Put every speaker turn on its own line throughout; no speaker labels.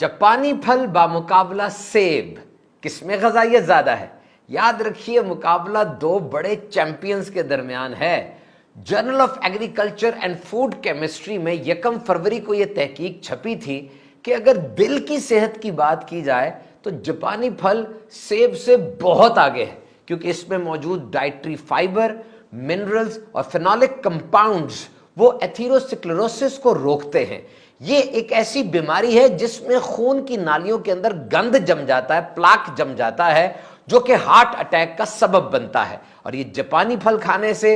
जापानी फल बामुकाबला सेब, किसमें ग़ज़ाइयत ज़्यादा है? याद रखिए, मुकाबला दो बड़े चैंपियंस के दरमियान है। Journal of agriculture and food chemistry में 1 फरवरी को यह तहकीक छपी थी कि अगर दिल की सेहत की बात की जाए तो जापानी फल सेब से बहुत आगे है, क्योंकि इसमें मौजूद डाइटरी फाइबर, मिनरल्स और फेनोलिक कंपाउंड्स वो एथेरोस्क्लेरोसिस को रोकते हैं। ये एक ऐसी बीमारी है जिसमें खून की नालियों के अंदर गंद जम जाता है, प्लाक जम जाता है, जो कि हार्ट अटैक का सबब बनता है। और ये जापानी फल खाने से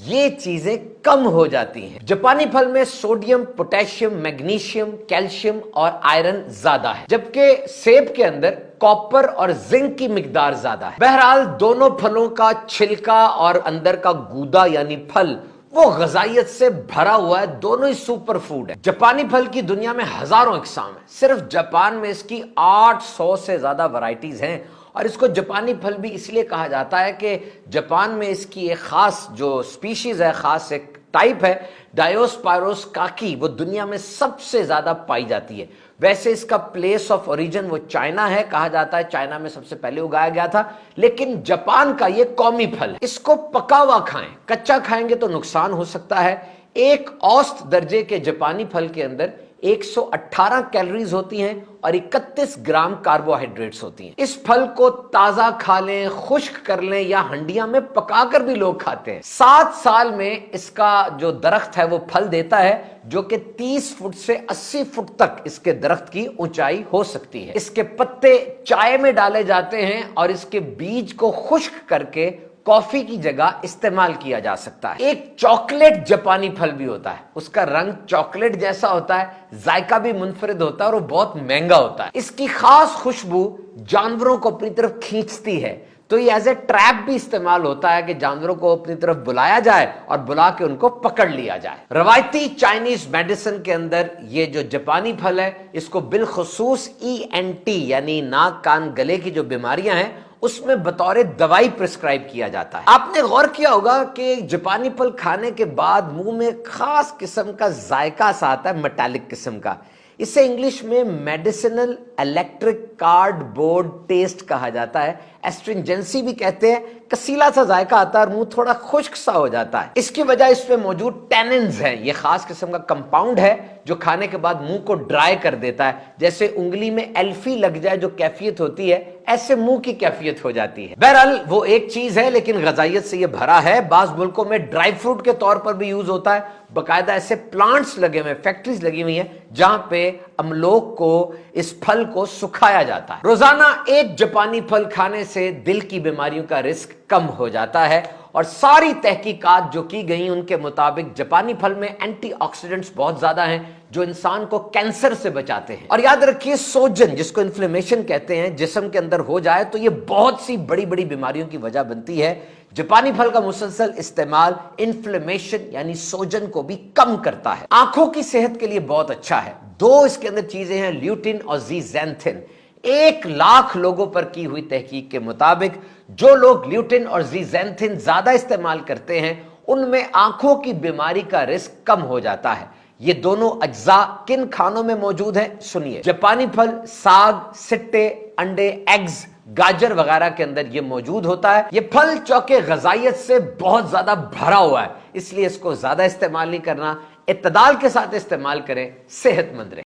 ये चीजें कम हो जाती हैं। जापानी फल में सोडियम, पोटेशियम, मैग्नीशियम, कैल्शियम और आयरन ज्यादा है, जबकि सेब के अंदर कॉपर और जिंक की मिकदार ज्यादा है। बहरहाल दोनों फलों का छिलका और अंदर का गूदा यानी फल वो ग़ज़ाइयत से भरा हुआ है, दोनों ही सुपर फूड है। जापानी फल की दुनिया में हजारों इकसाम है, सिर्फ जापान में इसकी 800 से ज्यादा वैरायटीज हैं। और इसको जापानी फल भी इसलिए कहा जाता है कि जापान में इसकी एक खास जो स्पीशीज है, खास एक टाइप है डायोस्पायरोस काकी, वो दुनिया में सबसे ज्यादा पाई जाती है। वैसे इसका प्लेस ऑफ ओरिजिन वो चाइना है, कहा जाता है चाइना में सबसे पहले उगाया गया था, लेकिन जापान का ये कौमी फल है। इसको पका हुआ खाएं, कच्चा खाएंगे तो नुकसान हो सकता है। एक औसत दर्जे के जापानी फल के अंदर 118 कैलोरीज होती हैं और 31 ग्राम कार्बोहाइड्रेट्स होती हैं। इस फल को ताजा खा लें, खुश्क कर लें या हंडिया में पकाकर भी लोग खाते हैं। 7 साल में इसका जो दरख्त है वो फल देता है, जो कि 30 फुट से 80 फुट तक इसके दरख्त की ऊंचाई हो सकती है। इसके पत्ते चाय में डाले जाते हैं और इसके बीज को खुश्क करके कॉफी की जगह इस्तेमाल किया जा सकता है। एक चॉकलेट जापानी फल भी होता है, उसका रंग चॉकलेट जैसा होता है, जायका भी मुनफरिद होता है और वो बहुत महंगा होता है। इसकी खास खुशबू जानवरों को अपनी तरफ खींचती है, तो ये एज ए ट्रैप भी इस्तेमाल होता है कि जानवरों को अपनी तरफ बुलाया जाए और बुला के उनको पकड़ लिया जाए। रवायती चाइनीज मेडिसिन के अंदर ये जो जापानी फल है, इसको बिलखुसूस ENT यानी नाक कान गले की जो बीमारियां हैं उसमें बतौर दवाई प्रिस्क्राइब किया जाता है। आपने गौर किया होगा कि जापानी फल खाने के बाद मुंह में खास किस्म का जायका सा आता है, मेटालिक किस्म का। इसे इंग्लिश में मेडिसिनल इलेक्ट्रिक कार्डबोर्ड टेस्ट कहा जाता है, एस्ट्रिंजेंसी भी कहते हैं। कसीला सा जायका आता है और मुंह थोड़ा खुश्क सा हो जाता है। इसकी वजह इसमें मौजूद टैनिन्स हैं। ये खास किस्म का कंपाउंड है जो खाने के बाद मुंह को ड्राई कर देता है। जैसे उंगली में एल्फी लग जाए जो कैफियत होती है, ऐसे मुंह की कैफियत हो जाती है। बहरहाल वो एक चीज है, लेकिन ग़ज़ाइयत से ये भरा है। बाज़ मुल्कों में ड्राई फ्रूट के तौर पर भी यूज होता है। बाकायदा ऐसे प्लांट्स लगे हुए, फैक्ट्रीज लगी हुई हैं जहां पे अमलोक को इस फल को सुखाया जाता है। रोजाना एक जापानी फल खाने से दिल की बीमारियों का रिस्क कम हो जाता है। और सारी तहकीकात जो की गई उनके मुताबिक जापानी फल में एंटीऑक्सीडेंट्स बहुत ज्यादा हैं जो इंसान को कैंसर से बचाते हैं। और याद रखिए, सोजन जिसको इन्फ्लेमेशन कहते हैं जिस्म के अंदर हो जाए तो ये बहुत सी बड़ी बड़ी बीमारियों की वजह बनती है। जापानी फल का मुसलसल इस्तेमाल इन्फ्लेमेशन यानी सोजन को भी कम करता है। आंखों की सेहत के लिए बहुत अच्छा है। 2 इसके अंदर चीजें हैं, ल्यूटिन और ज़ीज़ैंथिन। 1 लाख लोगों पर की हुई तहकीक के मुताबिक जो लोग ल्यूटिन और ज़ीज़ैंथिन ज्यादा इस्तेमाल करते हैं उनमें आंखों की बीमारी का रिस्क कम हो जाता है। ये दोनों अज्जा किन खानों में मौजूद हैं, सुनिए। जापानी फल साग, सिट्टे, अंडे, एग्स, गाजर वगैरह के अंदर ये मौजूद होता है। ये फल चौके ग़ज़ाइयत से बहुत ज्यादा भरा हुआ है, इसलिए इसको ज्यादा इस्तेमाल नहीं करना, इत्तदाल के साथ इस्तेमाल करें, सेहतमंद रहे।